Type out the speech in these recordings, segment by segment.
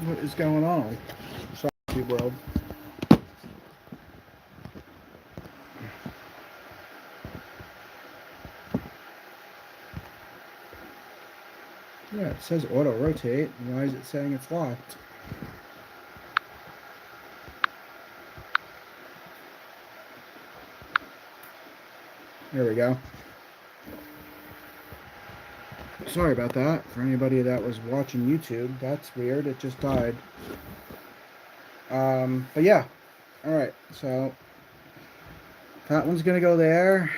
What is going on? Sorry, world. Yeah, it says auto rotate. Why is it saying it's locked? There we go. Sorry about that. For anybody that was watching YouTube, that's weird. It just died. But yeah. Alright, so that one's gonna go there.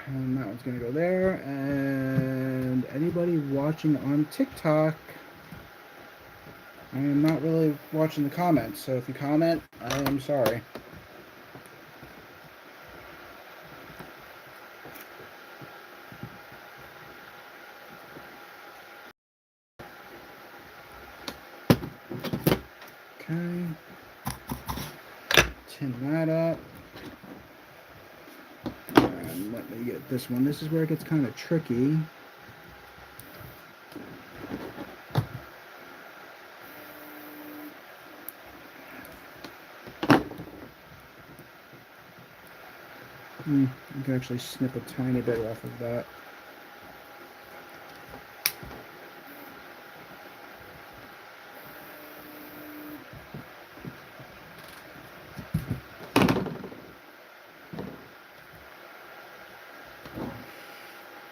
And that one's gonna go there. And anybody watching on TikTok, I am not really watching the comments. So if you comment, I am sorry. Okay. Tin that up. And let me get this one. This is where it gets kind of tricky. You can actually snip a tiny bit off of that.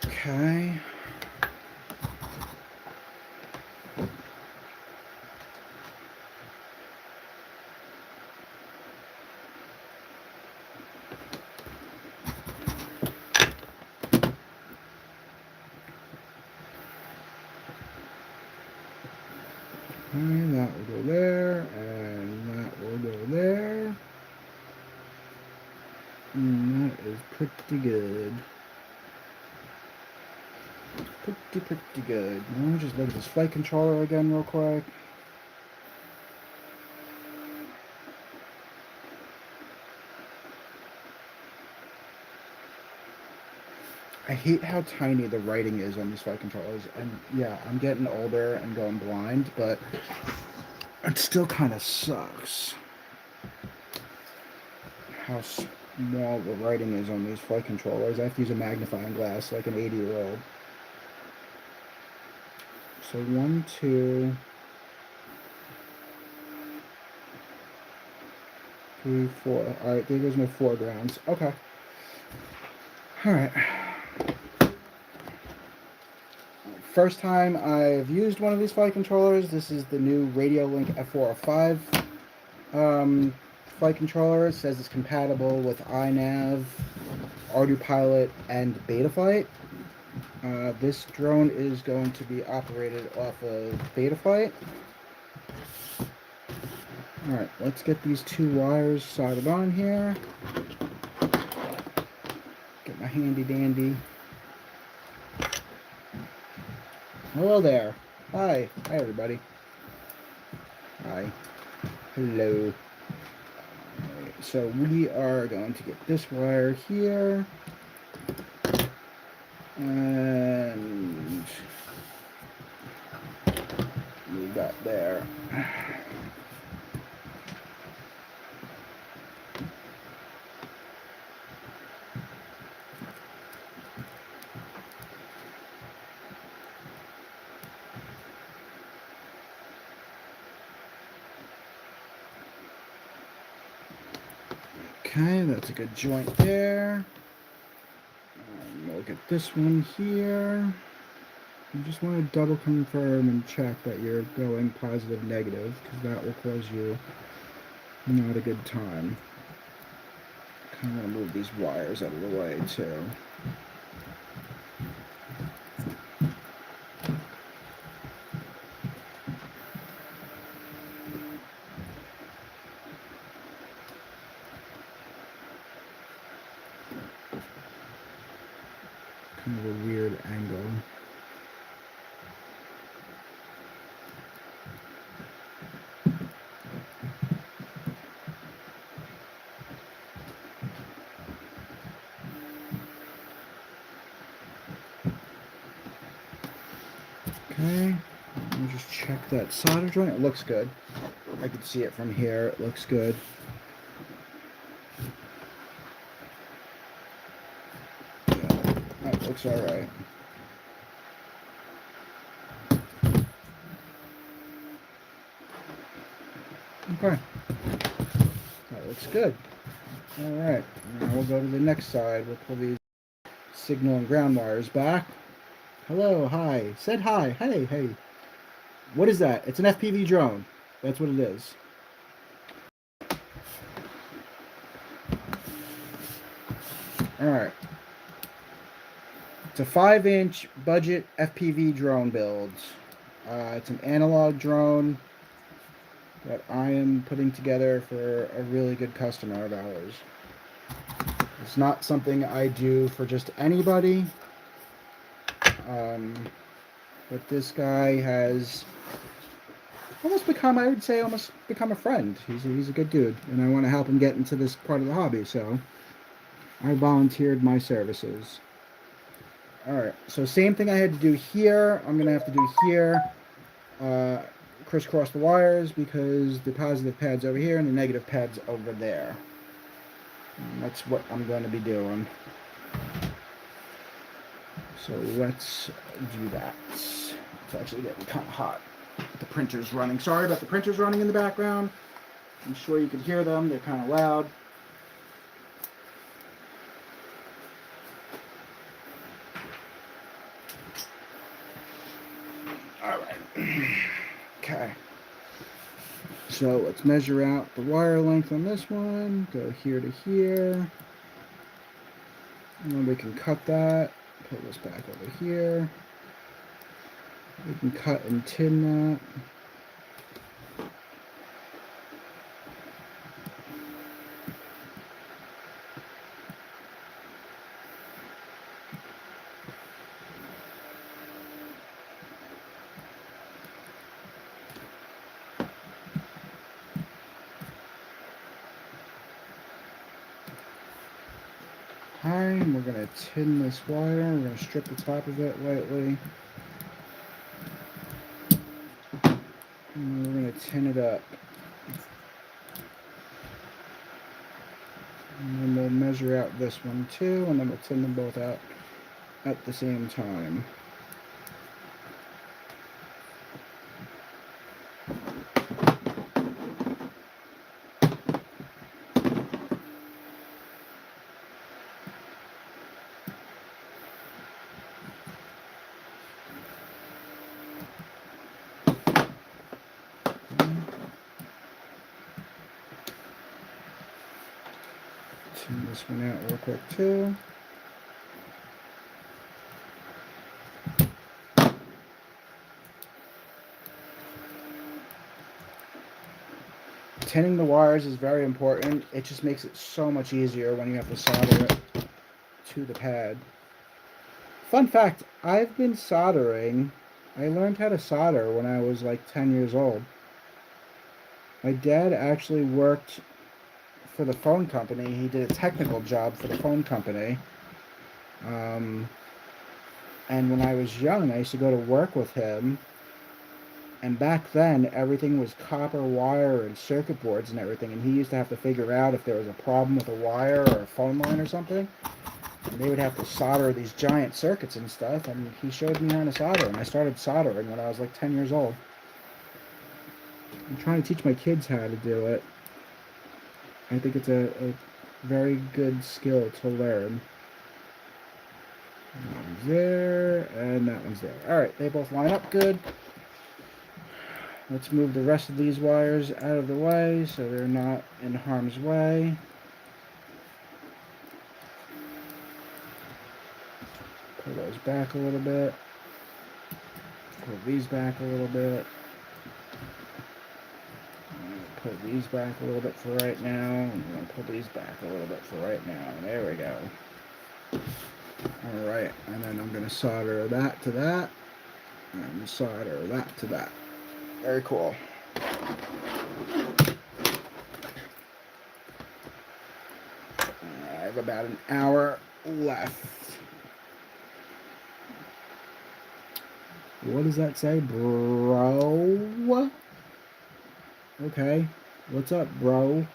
Okay. And that will go there, and that will go there. And that is pretty good. Pretty good. Let me just look at this flight controller again real quick. I hate how tiny the writing is on these flight controllers. And yeah, I'm getting older and going blind, but it still kind of sucks how small the writing is on these flight controllers. I have to use a magnifying glass like an 80-year-old. So 1, 2, 3, 4. Alright, there goes my foregrounds. Okay. Alright. First time I've used one of these flight controllers. This is the new Radiolink F405 flight controller. It says it's compatible with iNav, ArduPilot, and Betaflight. This drone is going to be operated off of Betaflight. Alright, let's get these 2 wires soldered on here. Get my handy dandy. Hello there. Hi. Hi, everybody. Hi. Hello. Right, so we are going to get this wire here. And move that there. Okay, that's a good joint there. And we'll get this one here. You just want to double confirm and check that you're going positive negative, because that will cause you not a good time. Kind of want to move these wires out of the way too. Kind of a weird angle. Okay, let me just check that solder joint. It looks good. I can see it from here. It looks good. Yeah, that looks all right. Okay, that looks good. All right, now we'll go to the next side. We'll pull these signal and ground wires back. Hello, hi. Said hi. Hey, hey. What is that? It's an FPV drone. That's what it is. All right. It's a 5-inch budget FPV drone build. It's an analog drone that I am putting together for a really good customer of ours. It's not something I do for just anybody. But this guy has almost become, I would say, almost become a friend. He's a good dude, and I want to help him get into this part of the hobby, so I volunteered my services. Alright, so same thing I had to do here, I'm going to have to do here. Crisscross the wires because the positive pad's over here and the negative pad's over there. And that's what I'm going to be doing. So let's do that. It's actually getting kind of hot. The printer's running. Sorry about the printers running in the background. I'm sure you can hear them. They're kind of loud. Alright. Okay. So let's measure out the wire length on this one. Go here to here. And then we can cut that. Put this back over here. We can cut and tin that. And we're going to tin this wire. We're going to strip the top of it lightly. And we're going to tin it up. And then we'll measure out this one too, and then we'll tin them both out at the same time. Tin this one out real quick too. Tinning the wires is very important. It just makes it so much easier when you have to solder it to the pad. Fun fact, I've been soldering. I learned how to solder when I was like 10 years old. My dad actually worked for the phone company. He did a technical job for the phone company. And when I was young, I used to go to work with him. And back then, everything was copper wire and circuit boards and everything. And he used to have to figure out if there was a problem with a wire or a phone line or something. And they would have to solder these giant circuits and stuff. And he showed me how to solder. And I started soldering when I was like 10 years old. I'm trying to teach my kids how to do it. I think it's a very good skill to learn. That one's there, and that one's there. Alright, they both line up good. Let's move the rest of these wires out of the way so they're not in harm's way. Pull those back a little bit. Pull these back a little bit. Pull these back a little bit for right now. And we're going to pull these back a little bit for right now. There we go. Alright, and then I'm going to solder that to that. And solder that to that. Very cool. I have about an hour left. What does that say, bro? Okay. What's up, bro?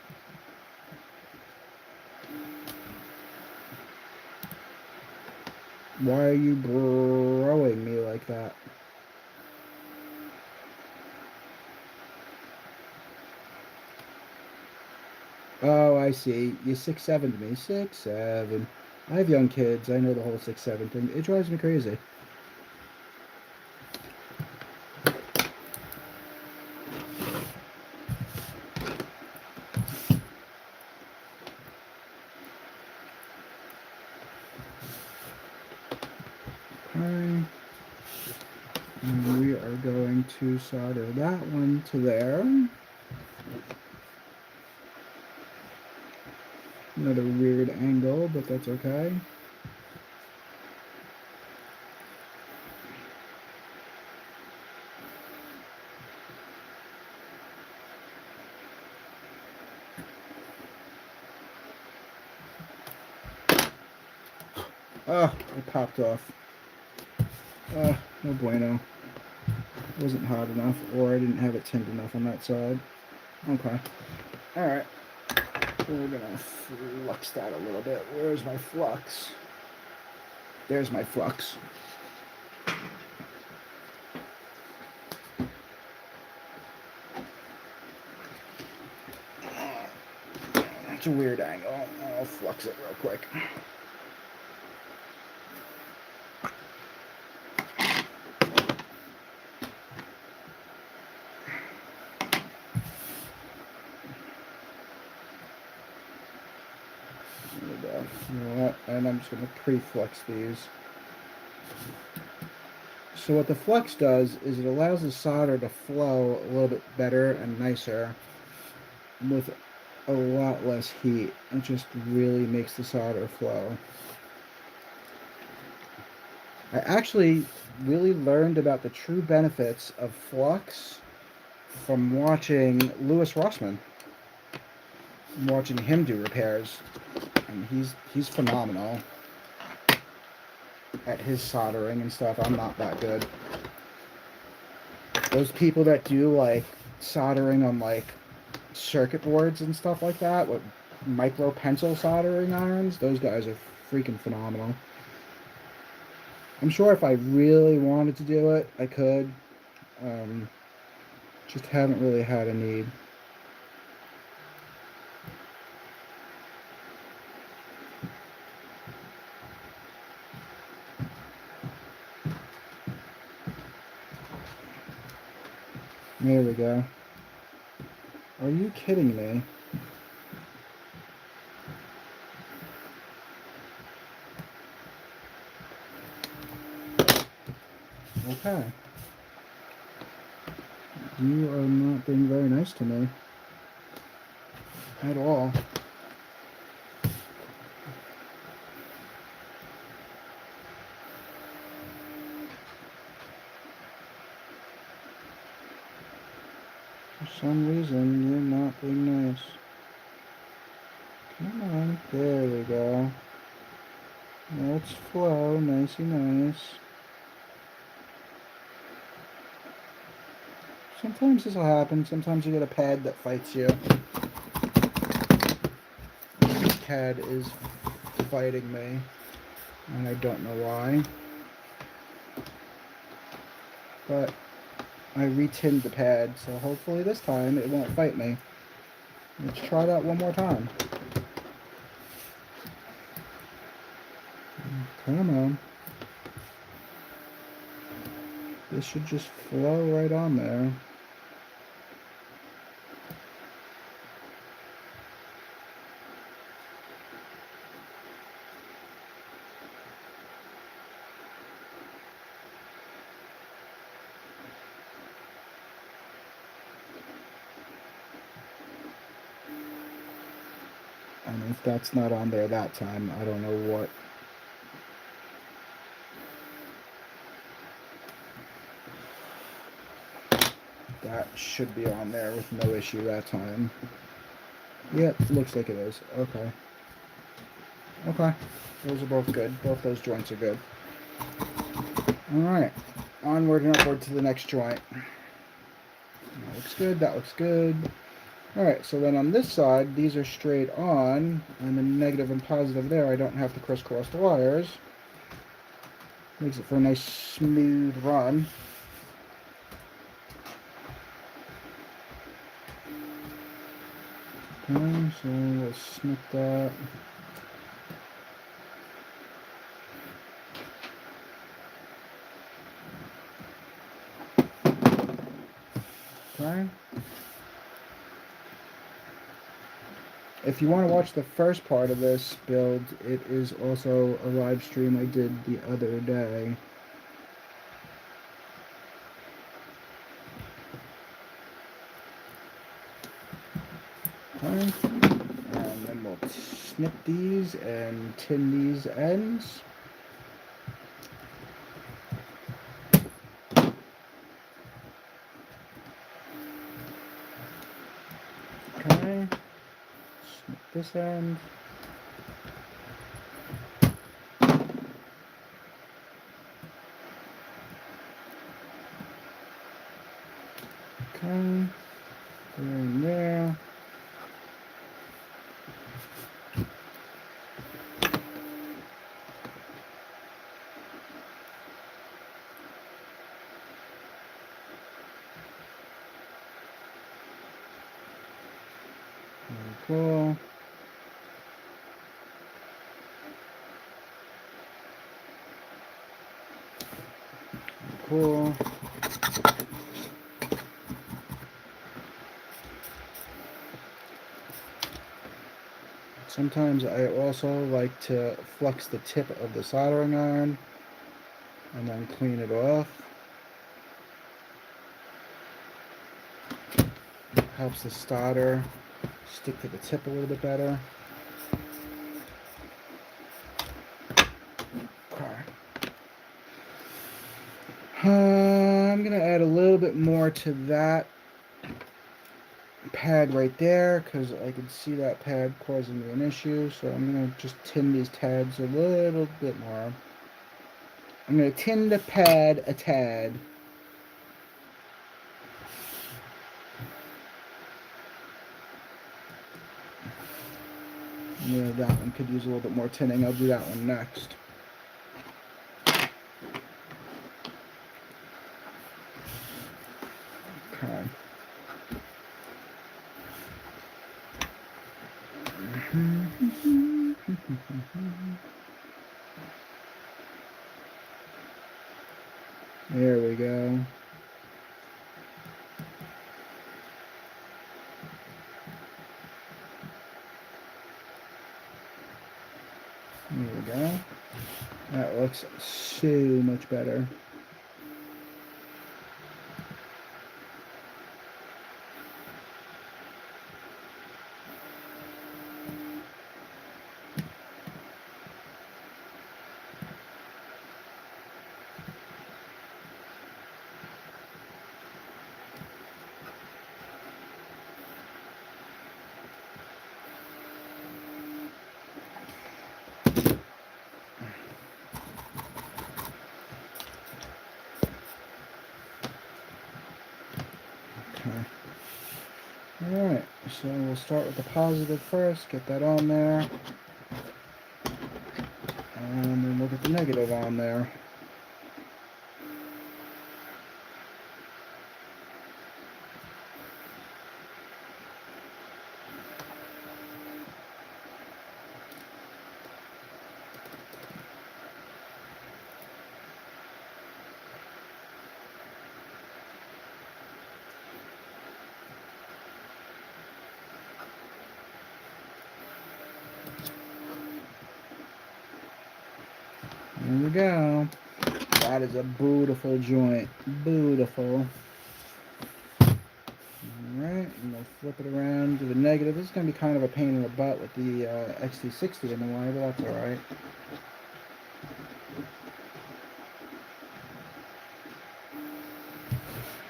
Why are you broing me like that? Oh, I see. You 6'7" to me. 6'7". I have young kids. I know the whole 6'7" thing. It drives me crazy. Okay. And we are going to solder that one to there. Another weird angle, but that's okay. Oh, it popped off. No bueno. It wasn't hot enough, or I didn't have it tinned enough on that side. Okay. Alright. We're gonna flux that a little bit. Where's my flux? There's my flux. It's a weird angle. I'll flux it real quick. There we go. You know what? And I'm just going to pre-flux these. So what the flux does is it allows the solder to flow a little bit better and nicer with a lot less heat. It just really makes the solder flow. I actually really learned about the true benefits of flux from watching Louis Rossmann. I'm watching him do repairs, and he's phenomenal at his soldering and stuff. I'm not that good. Those people that do like soldering on like circuit boards and stuff like that with micro pencil soldering irons, those guys are freaking phenomenal. I'm sure if I really wanted to do it, I could. Just haven't really had a need. There we go. Are you kidding me? Okay. You are not being very nice to me. At all. For some reason, you're not being nice. Come on. There we go. Let's flow. Nicey nice. Sometimes this will happen. Sometimes you get a pad that fights you. This pad is fighting me, and I don't know why. But I re-tinned the pad, so hopefully this time it won't fight me. Let's try that one more time. Come on. This should just flow right on there. And if that's not on there that time, I don't know what. That should be on there with no issue that time. Yep, looks like it is. Okay. Okay. Those are both good. Both those joints are good. Alright. onward and upward to the next joint. That looks good, that looks good. Alright, so then on this side, these are straight on, and the negative and positive there, I don't have to crisscross the wires. Makes it for a nice smooth run. Okay, so we'll snip that. Okay. If you want to watch the first part of this build, it is also a live stream I did the other day. Okay. And then we'll snip these and tin these ends. Okay. Snip this end. Okay. There and there. Very cool. Cool. Sometimes I also like to flex the tip of the soldering iron and then clean it off. Helps the solder stick to the tip a little bit better. Okay. I'm going to add a little bit more to that pad right there because I can see that pad causing me an issue. So I'm going to just tin these tabs a little bit more. I'm going to tin the pad a tad. Yeah, that one could use a little bit more tinning. I'll do that one next. Okay. There we go. There we go. That looks so much better. Alright, so we'll start with the positive first, get that on there, and then we'll get the negative on there. There we go. That is a beautiful joint. Beautiful. Alright, and we'll flip it around to the negative. This is going to be kind of a pain in the butt with the XT60 in the way, but that's alright.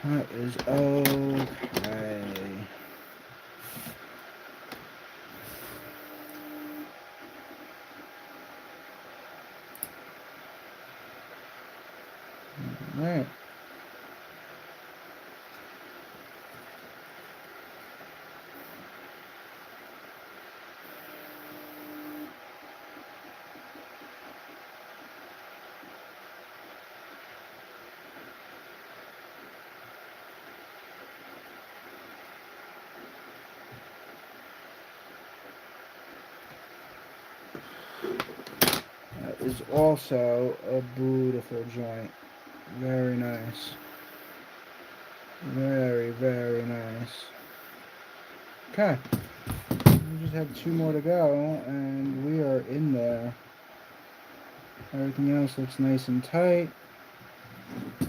That is okay. Alright. That is also a beautiful joint. Very nice. Very, very nice. Okay. We just have 2 more to go, and we are in there. Everything else looks nice and tight.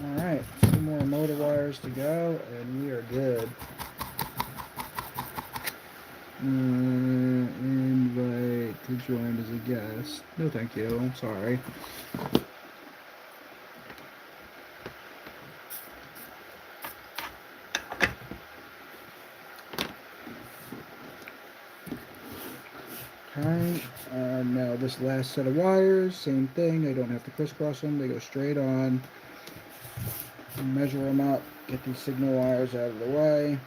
Alright, 2 more motor wires to go, and we are good. Invite to join as a guest. No thank you, I'm sorry. Okay, now this last set of wires, same thing, I don't have to crisscross them, they go straight on. Measure them up, get these signal wires out of the way.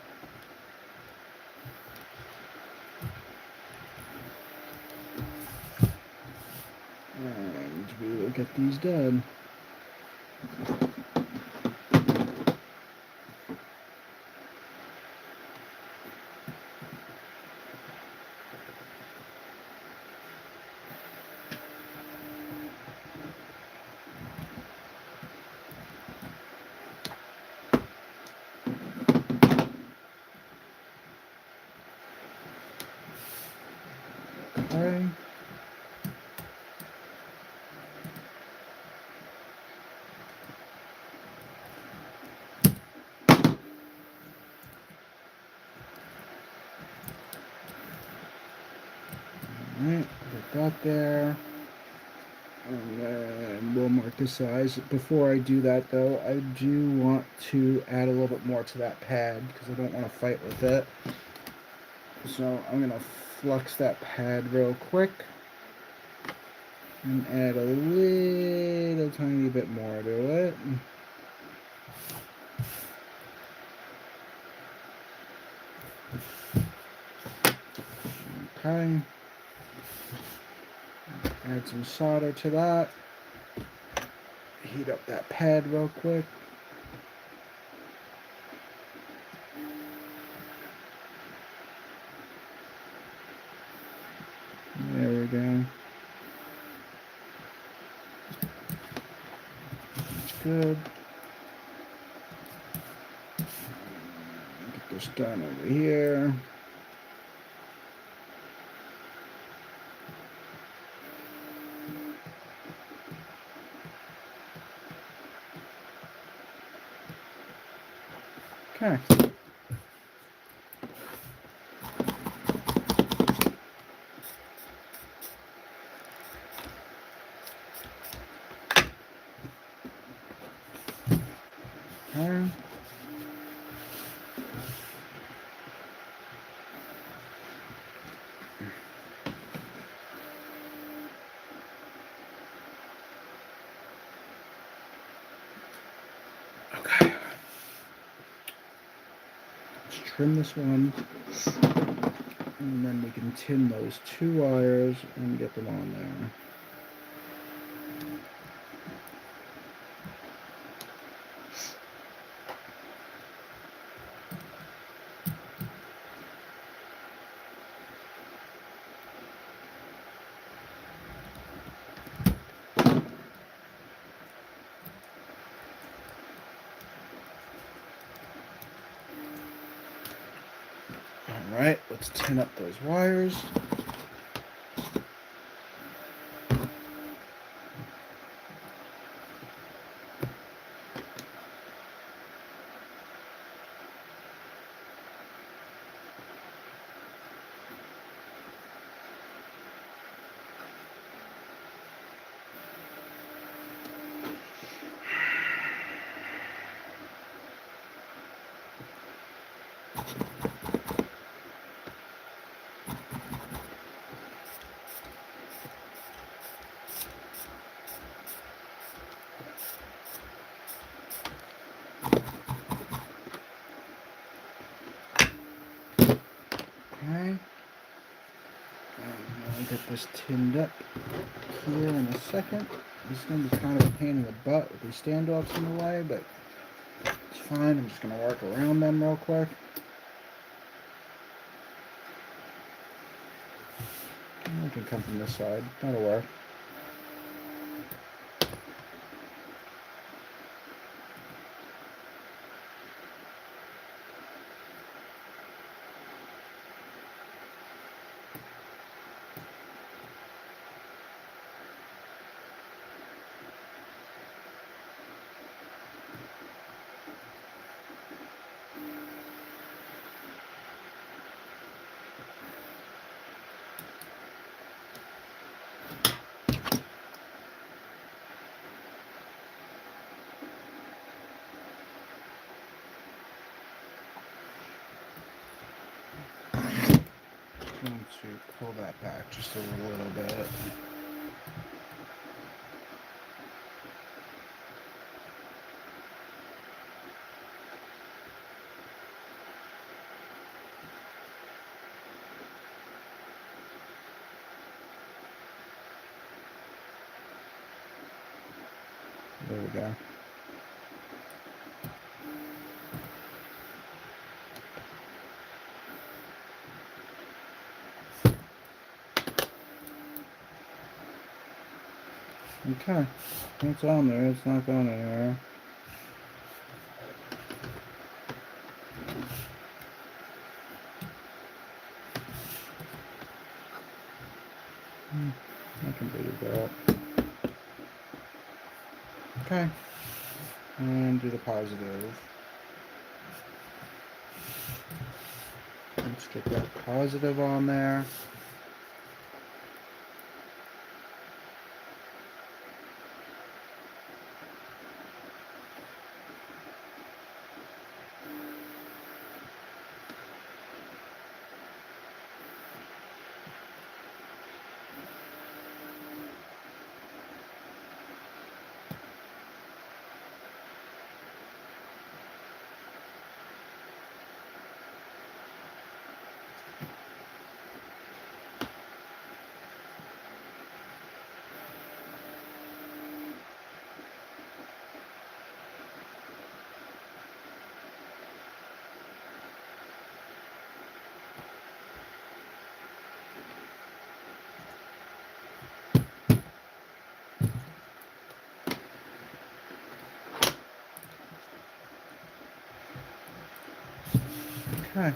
And we will get these done. Okay. Alright, put that there. And then we'll mark the size. Before I do that though, I do want to add a little bit more to that pad because I don't want to fight with it. So I'm going to flux that pad real quick and add a little tiny bit more to it. Okay. Add some solder to that. Heat up that pad real quick. There we go. That's good. Get this done over here. Okay. Okay. Okay. Let's trim this one. And then we can tin those 2 wires and get them on there. Alright, let's tin up those wires. Okay. And I'll get this tinned up here in a second. This is going to be kind of a pain in the butt with these standoffs in the way, but it's fine. I'm just going to work around them real quick. I can come from this side. That'll work. I'm going to pull that back just a little bit. There we go. Okay, it's on there. It's not going anywhere. I can do that. Okay, and do the positive. Let's get that positive on there. Okay.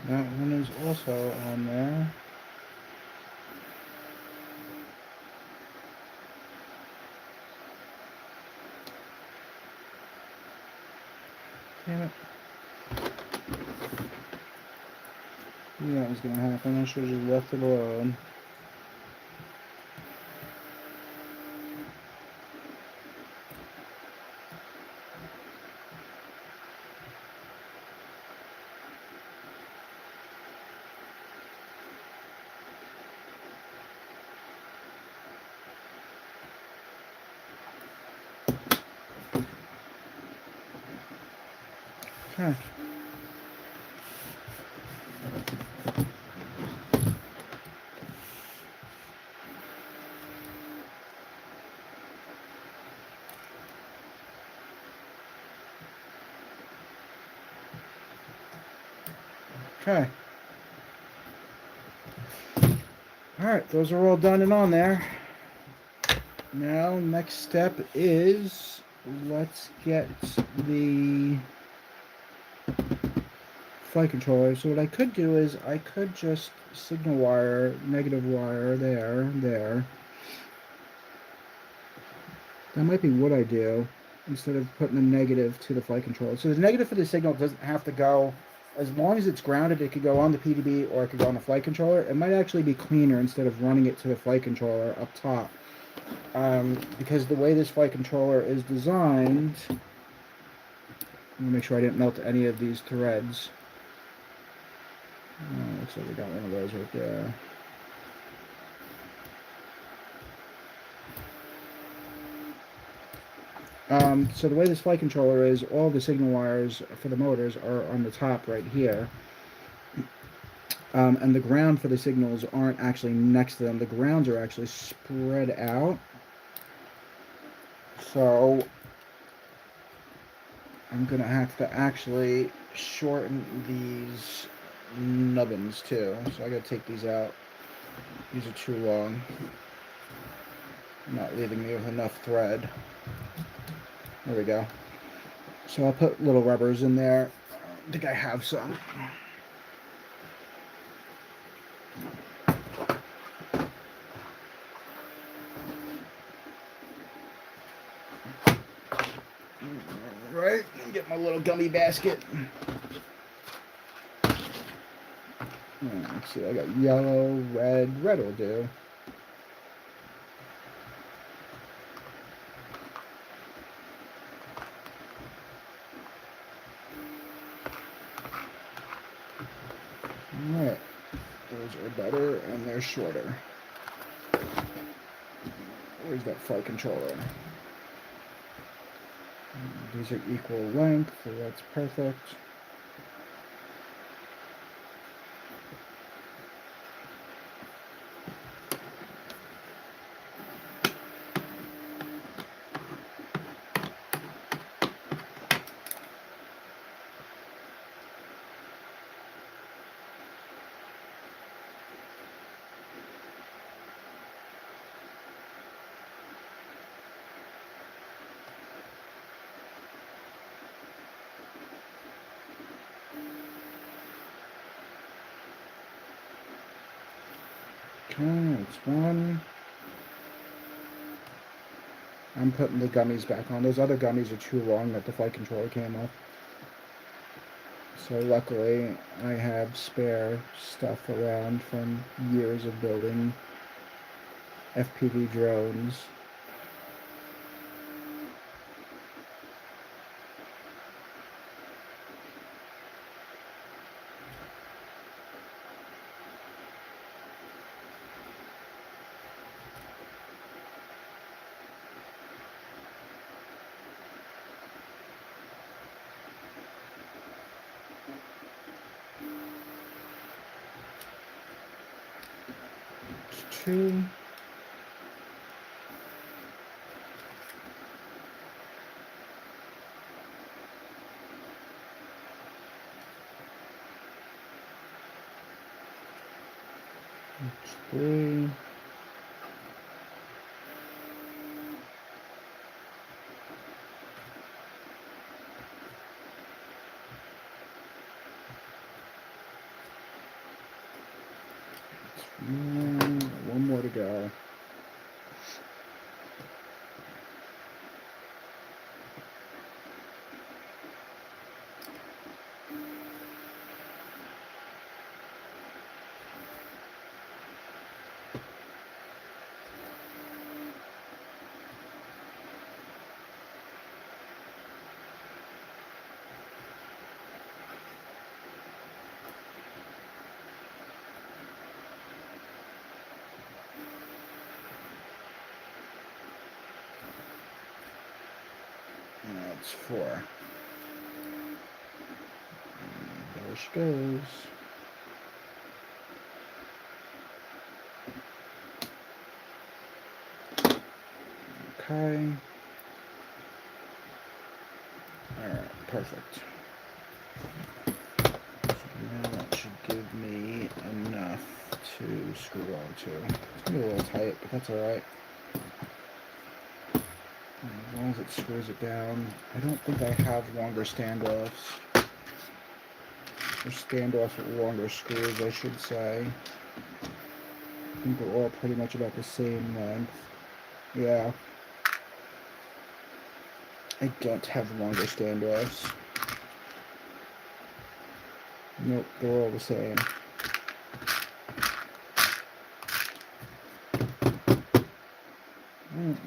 That one is also on there. Damn it. Knew that was gonna happen. I should have just left it alone. Okay. Okay. Alright, those are all done and on there. Now, next step is let's get the flight controller. So what I could do is I could just signal wire, negative wire there. That might be what I do instead of putting the negative to the flight controller. So the negative for the signal doesn't have to go, as long as it's grounded, it could go on the PDB or it could go on the flight controller. It might actually be cleaner instead of running it to the flight controller up top. Because the way this flight controller is designed, I'm going to make sure I didn't melt any of these threads. Oh, looks like we got one of those right there. So the way this flight controller is, all the signal wires for the motors are on the top right here. And the ground for the signals aren't actually next to them. The grounds are actually spread out. So I'm going to have to actually shorten these nubbins too, so I gotta take these out. These are too long. Not leaving me with enough thread. There we go. So I'll put little rubbers in there. I think I have some. Right, get my little gummy basket. Let's see, I got yellow, red. Red will do. Alright, those are better and they're shorter. Where's that flight controller? These are equal length, so that's perfect. Okay, that's one. I'm putting the gummies back on. Those other gummies are too long that the flight controller came off. So luckily, I have spare stuff around from years of building FPV drones. Two. That's three. One more to go. That's four. And there she goes. Okay. Alright, perfect. So now that should give me enough to screw on to. It's gonna be a little tight, but that's alright. As long as it screws it down. I don't think I have longer standoffs. Or standoffs with longer screws, I should say. I think they're all pretty much about the same length. Yeah. I don't have longer standoffs. Nope, they're all the same.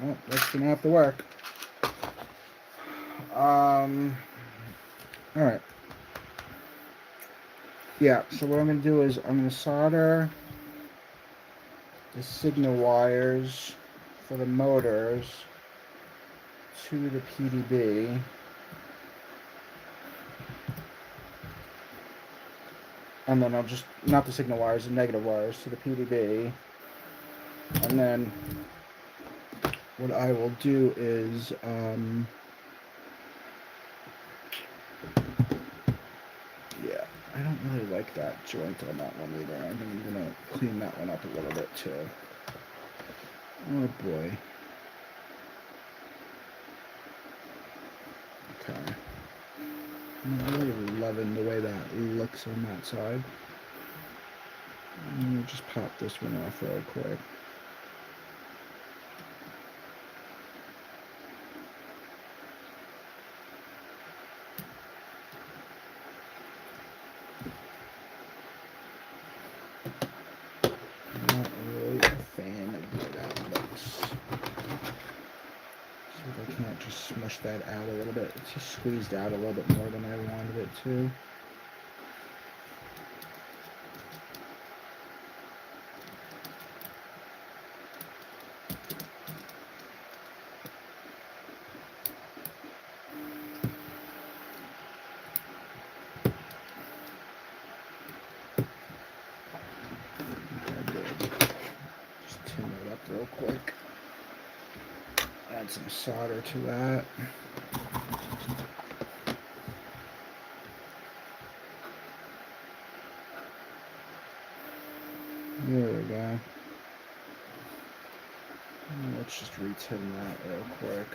Well, that's gonna have to work. Alright. Yeah, so what I'm gonna do is I'm gonna solder the signal wires for the motors to the PDB. And then I'll just, not the signal wires, the negative wires to the PDB. And then what I will do is, yeah, I don't really like that joint on that one either. I think I'm gonna clean that one up a little bit too. Oh boy. Okay. I'm really loving the way that looks on that side. I'm gonna just pop this one off real quick. Not really a fan of the way that looks. See if I can't just smush that out a little bit. It's just squeezed out a little bit more than I wanted it to. Just tin it up real quick. Add some solder to that. There we go. Let's just retin that real quick.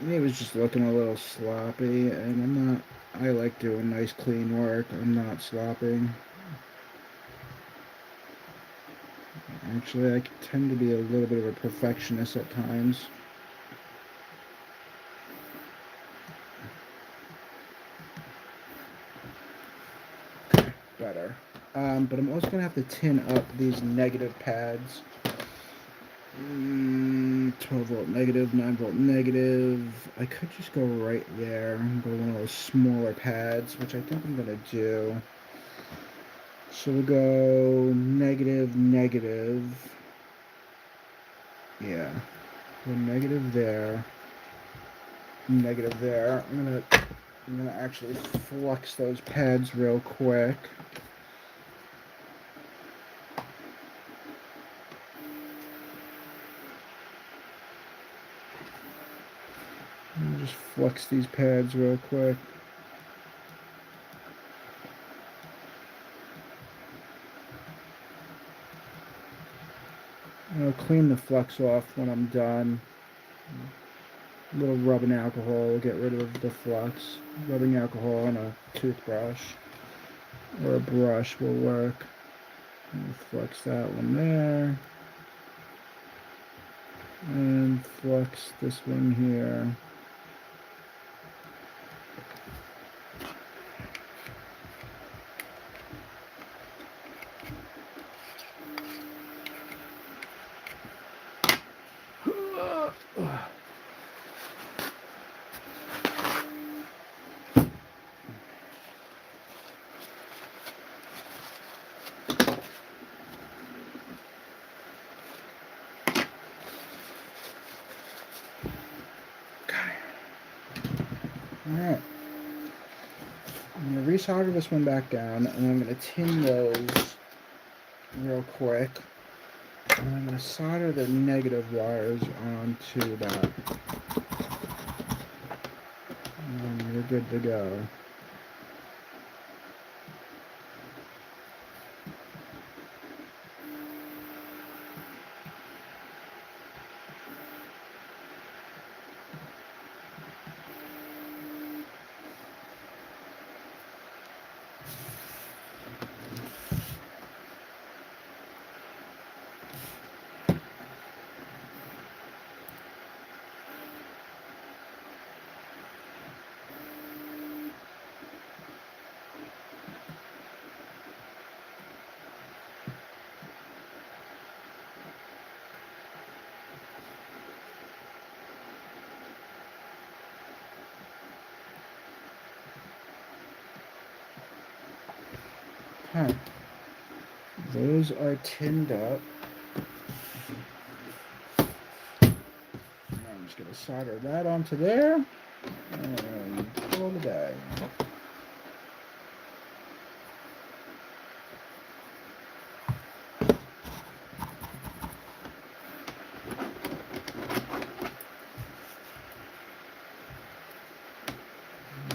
It was just looking a little sloppy, and I like doing nice clean work. I'm not slopping. Actually, I tend to be a little bit of a perfectionist at times. Better. But I'm also going to have to tin up these negative pads. 12 volt negative, 9 volt negative. I could just go right there and go one of those smaller pads, which I think I'm going to do. So we'll go negative, negative. Yeah. Go negative there. Negative there. I'm gonna actually flex those pads real quick. Just flex these pads real quick. I'll clean the flex off when I'm done. A little rubbing alcohol will get rid of the flux. Rubbing alcohol on a toothbrush or a brush will work. Flex that one there. And flex this one here. Alright. I'm going to resolder this one back down, and I'm going to tin those real quick. And I'm going to solder the negative wires onto that. And we're good to go. Okay. Those are tinned up. I'm just going to solder that onto there and call it a day.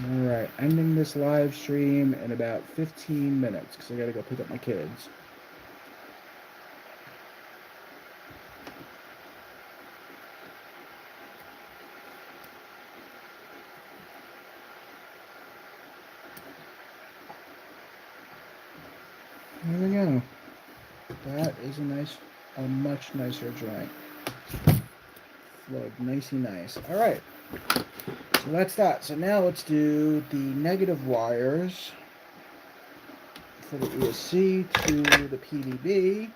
Alright, ending this live stream in about 15 minutes because I gotta go pick up my kids. There we go. That is a much nicer joint. Flowed nicey nice. All right. So that's that. So now let's do the negative wires for the ESC to the PVB.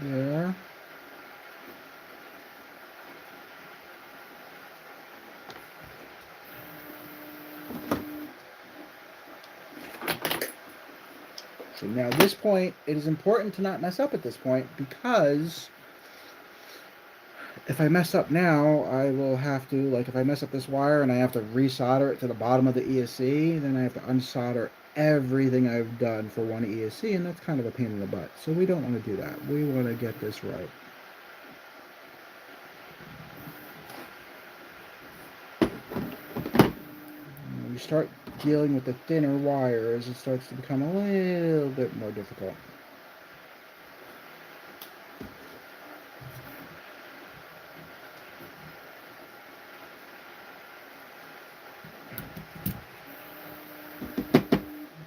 There. So now at this point, it is important to not mess up at this point because if I mess up now, I will have to, like if I mess up this wire and I have to resolder it to the bottom of the ESC, then I have to unsolder everything I've done for one ESC, and that's kind of a pain in the butt. So we don't want to do that. We want to get this right. When you start dealing with the thinner wires, it starts to become a little bit more difficult.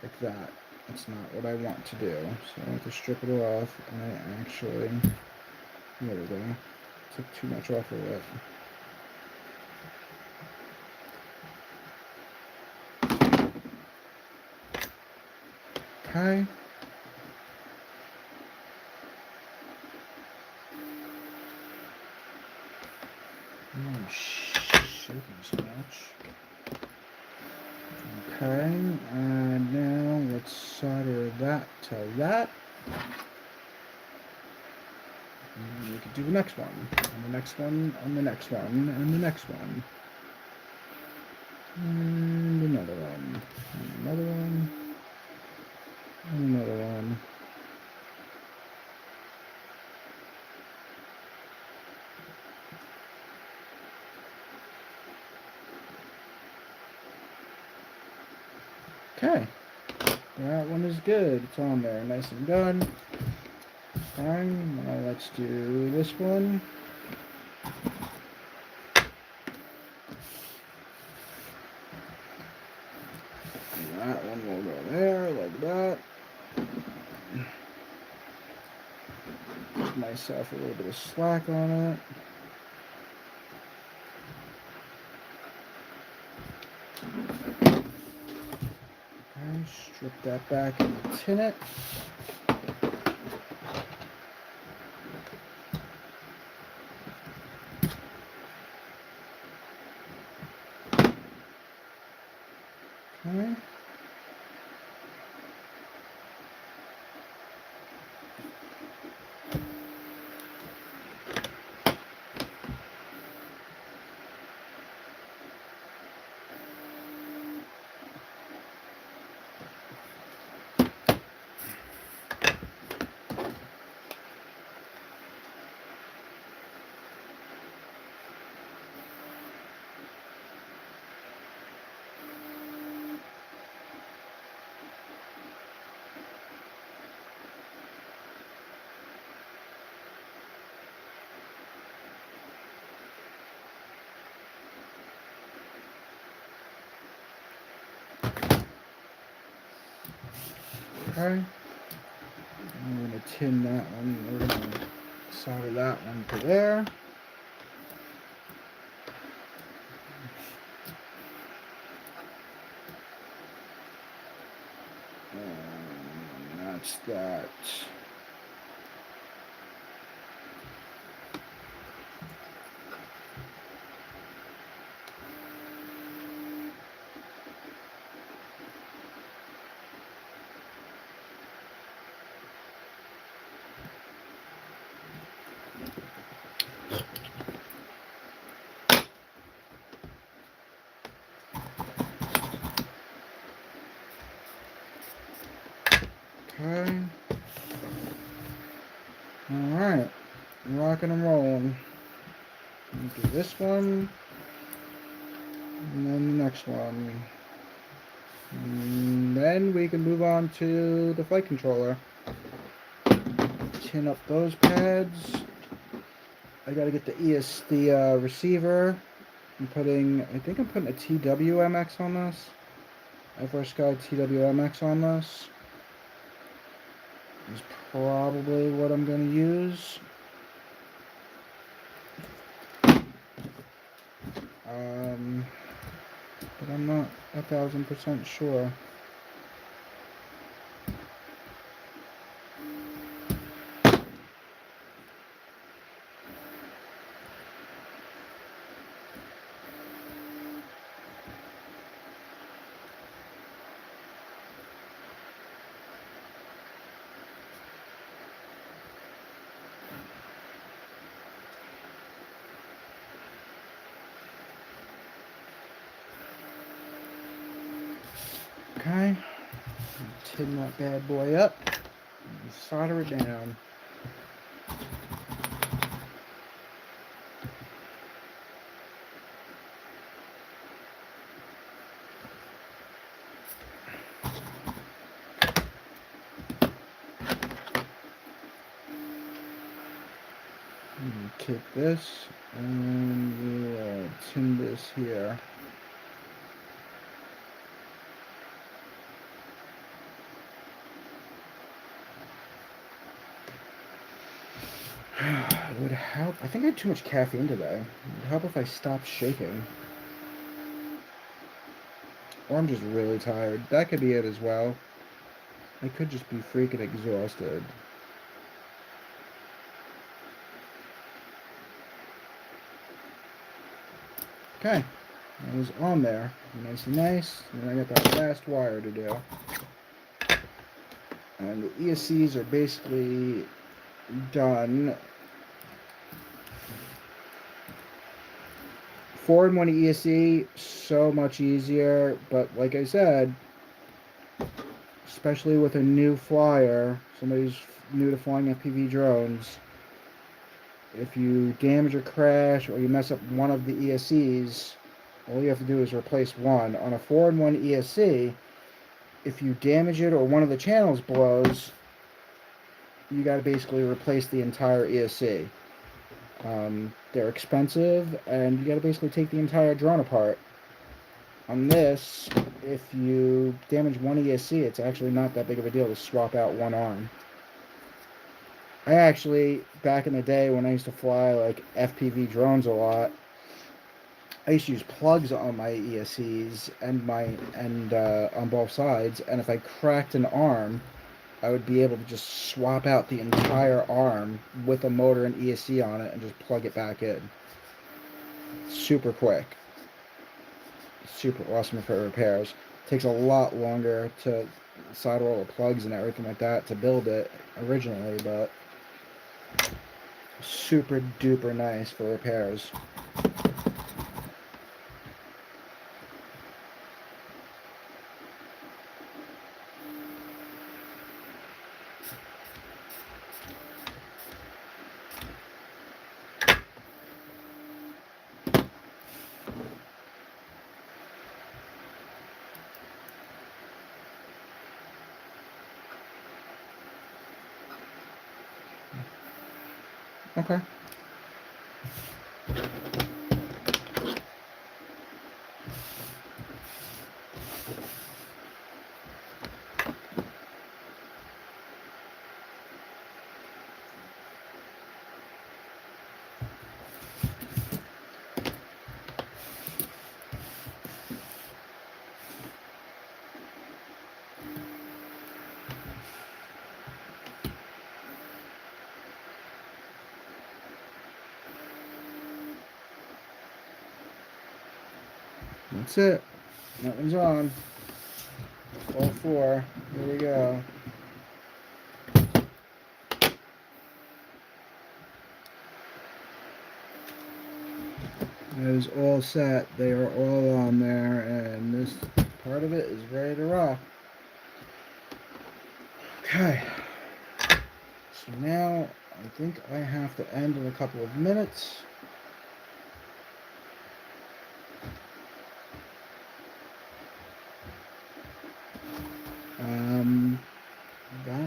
Like that. That's not what I want to do. So I have to strip it off, and I actually, there we go, took too much off of it. Okay. Oh, shaking so much. Okay, and now let's solder that to that. And we can do the next one, and the next one, and the next one, and the next one. And another one, and another one, and another one. Okay, that one is good. It's on there, nice and done. Fine, now let's do this one. And that one will go there, like that. Give myself a little bit of slack on it. Okay, strip that back and tin it. Okay. Okay. I'm going to tin that one. We're going to solder that one to there. And that's that. Okay. Alright. Rocking and rolling. Do this one. And then the next one. And then we can move on to the flight controller. Tin up those pads. I gotta get the receiver. I think I'm putting a TWMX on this. FrSky TWMX on this. Is probably what I'm gonna use. But I'm not 1,000% sure. Okay, tin that bad boy up and solder it down. Take this and we'll tin this here. It would help. I think I had too much caffeine today. It would help if I stopped shaking. Or I'm just really tired. That could be it as well. I could just be freaking exhausted. Okay, that was on there. Nice and nice. And then I got that last wire to do. And the ESCs are basically done. 4-in-1 ESC, so much easier. But like I said, especially with a new flyer, somebody who's new to flying FPV drones, if you damage or crash or you mess up one of the ESCs, all you have to do is replace one. On a 4-in-1 ESC, if you damage it or one of the channels blows, you got to basically replace the entire ESC. They're expensive, and you got to basically take the entire drone apart. On this, if you damage one ESC, it's actually not that big of a deal to swap out one arm. I actually, back in the day when I used to fly like FPV drones a lot, I used to use plugs on my ESCs and on both sides, and if I cracked an arm, I would be able to just swap out the entire arm with a motor and ESC on it and just plug it back in. Super quick. Super awesome for repairs. Takes a lot longer to solder all the plugs and everything like that to build it originally, but super duper nice for repairs. Okay. That's it. That one's on. All four. Here we go. That is all set. They are all on there, and this part of it is ready to rock. Okay. So now I think I have to end in a couple of minutes.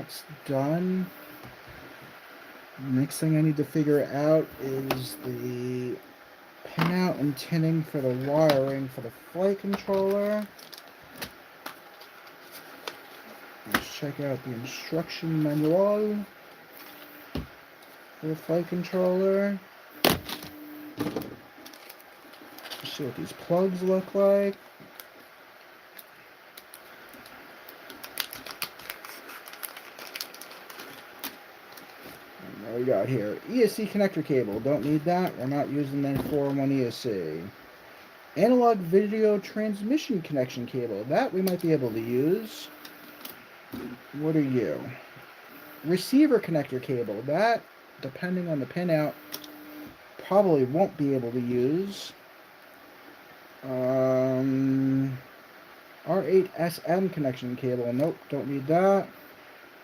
that's done. Next thing I need to figure out is the pinout and tinning for the wiring for the flight controller. Let's check out the instruction manual for the flight controller. Let's see what these plugs look like. And what we got here? ESC connector cable. Don't need that. We're not using that 401 ESC. Analog video transmission connection cable. That we might be able to use. What are you? Receiver connector cable. That, depending on the pinout, probably won't be able to use. R8SM connection cable. Nope, don't need that.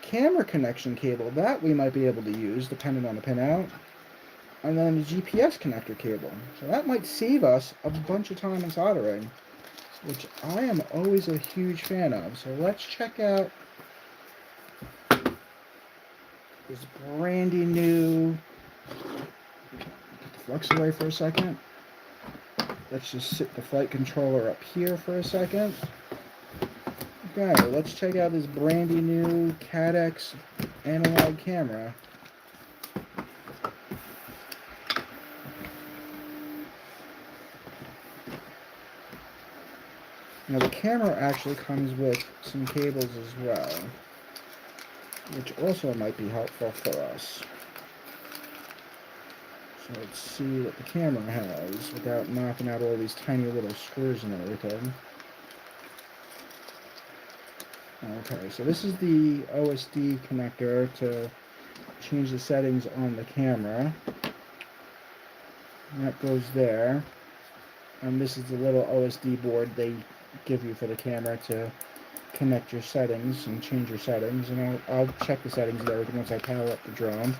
Camera connection cable. That we might be able to use, depending on the pinout. And then the GPS connector cable. So that might save us a bunch of time in soldering, which I am always a huge fan of. So let's check out this brandy new. Get the flux away for a second. Let's just sit the flight controller up here for a second. Okay, let's check out this brandy new Cadex analog camera. Now the camera actually comes with some cables as well, which also might be helpful for us. So let's see what the camera has without knocking out all these tiny little screws and everything. Okay, so this is the OSD connector to change the settings on the camera. And that goes there. And this is the little OSD board they give you for the camera to connect your settings and change your settings. And I'll check the settings there once I power up the drone.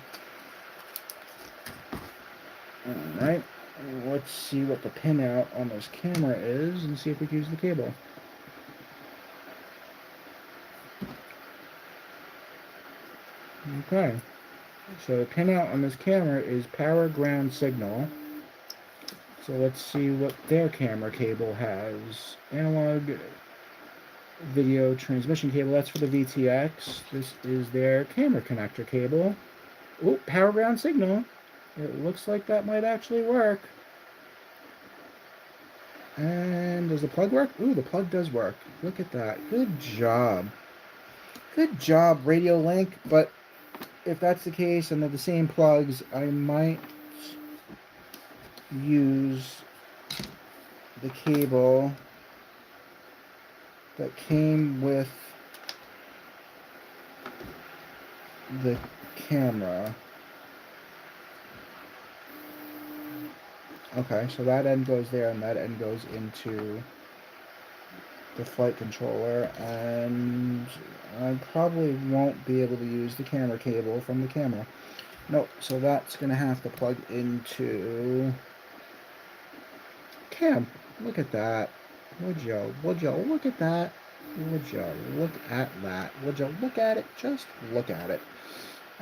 Alright, let's see what the pinout on this camera is and see if we can use the cable. Okay, so the pinout on this camera is power ground signal. So let's see what their camera cable has. Analog video transmission cable, that's for the VTX. This is their camera connector cable. Oh, power ground signal. It looks like that might actually work. And does the plug work? Ooh, the plug does work. Look at that. Good job. Good job, Radio Link. But if that's the case and they're the same plugs, I might use the cable that came with the camera. Okay, so that end goes there and that end goes into the flight controller, and I probably won't be able to use the camera cable from the camera. Nope, so that's going to have to plug into cam. Look at that. Would you look at that? Would you look at that? Would you look at it? Just look at it.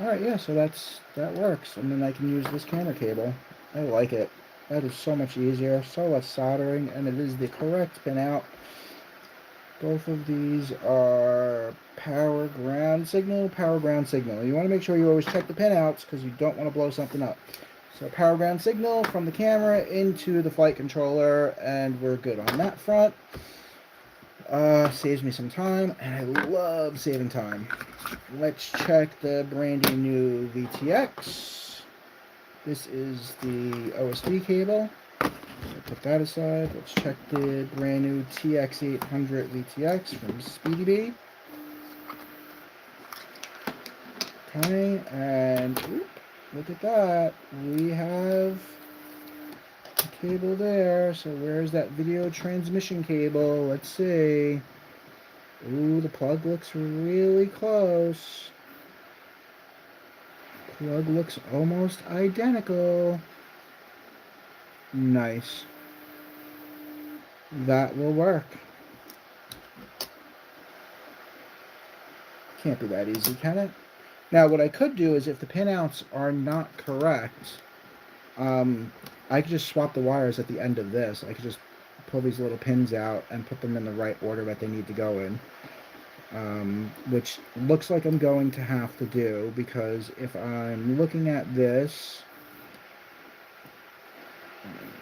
Alright, yeah, so that works. And then I can use this camera cable. I like it. That is so much easier, so less soldering, and it is the correct pinout. Both of these are power ground signal, power ground signal. You want to make sure you always check the pinouts because you don't want to blow something up. So power ground signal from the camera into the flight controller, and we're good on that front. Saves me some time, and I love saving time. Let's check the brandy new VTX. This is the OSD cable. So put that aside. Let's check the brand new TX800 VTX from Speedy Bee. Okay, and look at that. We have a cable there. So where's that video transmission cable? Let's see. Ooh, the plug looks really close. Plug looks almost identical. Nice. That will work. can't be that easy, can it? Now, what I could do is if the pinouts are not correct, I could just swap the wires at the end of this. I could just pull these little pins out and put them in the right order that they need to go in. Which looks like I'm going to have to do, because if I'm looking at this,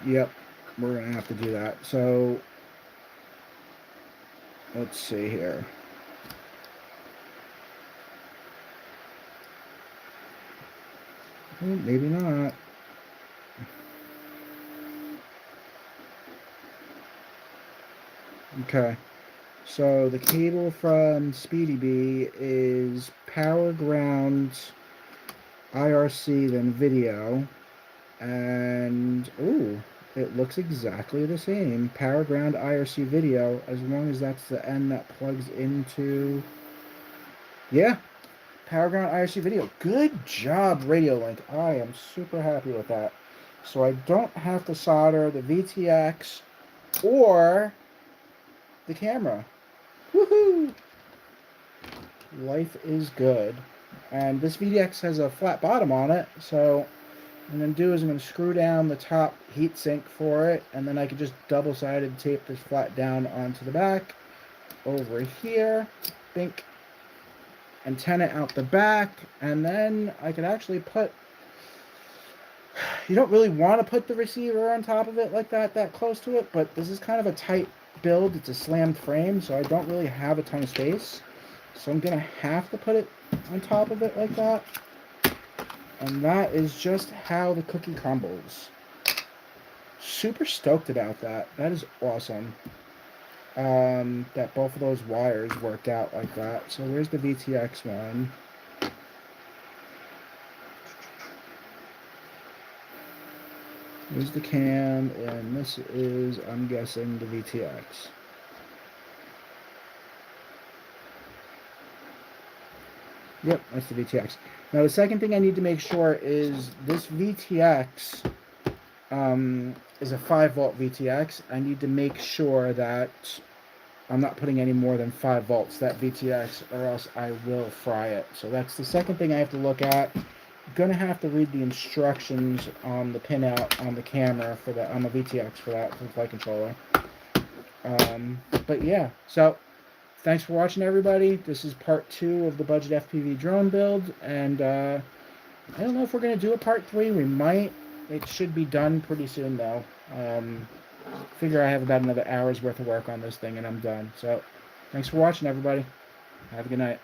yep, we're going to have to do that. So, let's see here. Maybe not. Okay. So the cable from Speedy Bee is power ground, IRC, then video. And, ooh, it looks exactly the same. Power ground, IRC, video, as long as that's the end that plugs into... Yeah, power ground, IRC, video. Good job, Radio Link. I am super happy with that. So I don't have to solder the VTX or the camera. Woohoo! Life is good. And this VTX has a flat bottom on it, so what I'm going to do is I'm going to screw down the top heatsink for it, and then I can just double-sided tape this flat down onto the back. Over here, bink, antenna out the back, and then I could actually put... You don't really want to put the receiver on top of it like that close to it, but this is kind of a tight build. It's a slammed frame, so I don't really have a ton of space. So I'm going to have to put it on top of it like that. And that is just how the cookie crumbles. Super stoked about that. That is awesome. That both of those wires worked out like that. So where's the VTX one? Here's the cam, and this is, I'm guessing, the VTX. Yep, that's the VTX. Now the second thing I need to make sure is this VTX is a 5-volt VTX. I need to make sure that I'm not putting any more than 5 volts, that VTX, or else I will fry it. So that's the second thing I have to look at. I'm going to have to read the instructions on the pinout on the camera for that, on the VTX for that, for the flight controller. But yeah, so thanks for watching, everybody. This is part 2 of the budget FPV drone build, and I don't know if we're going to do a part 3. We might. It should be done pretty soon, though. Figure I have about another hour's worth of work on this thing, and I'm done. So, thanks for watching, everybody. Have a good night.